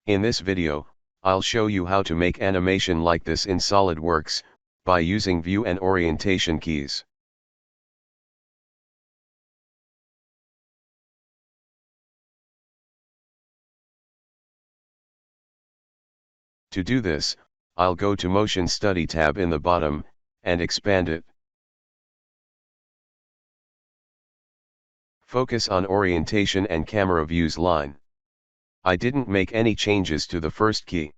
In this video, I'll show you how to make animation like this in SolidWorks, by using View and Orientation keys. To do this, I'll go to Motion Study tab in the bottom, and expand it. Focus on Orientation and Camera Views line. I didn't make any changes to the first key.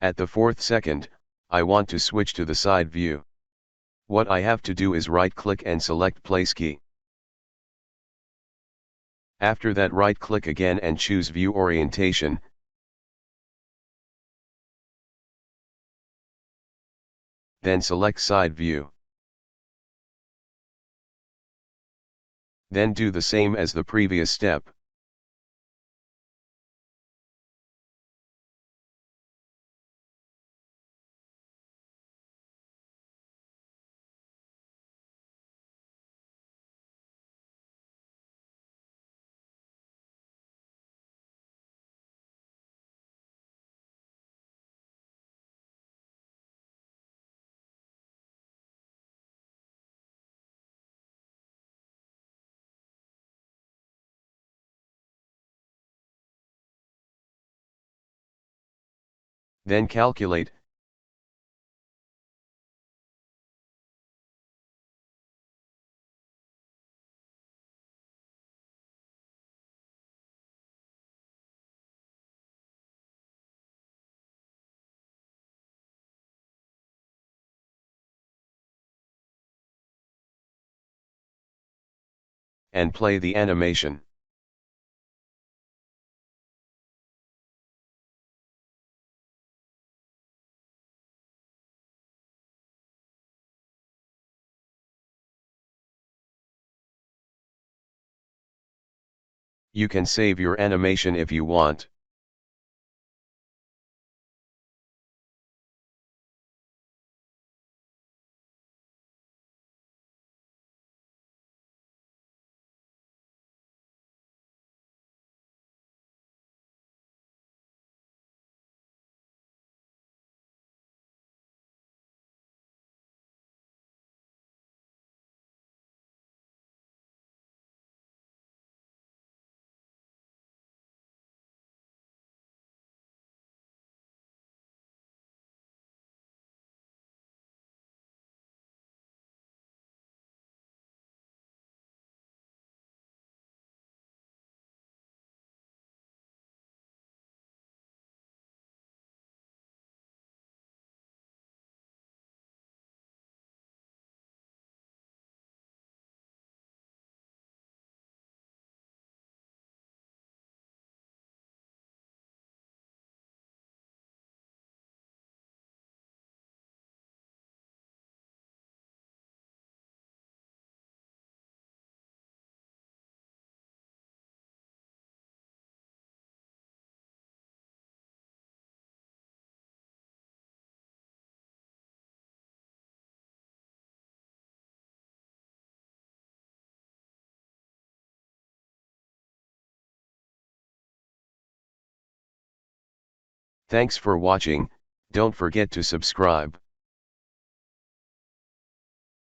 At the fourth second, I want to switch to the side view. What I have to do is right-click and select Place Key. After that, right-click again and choose View Orientation. Then select Side View. Then do the same as the previous step. Then calculate. And play the animation. You can save your animation if you want. Thanks for watching. Don't forget to subscribe.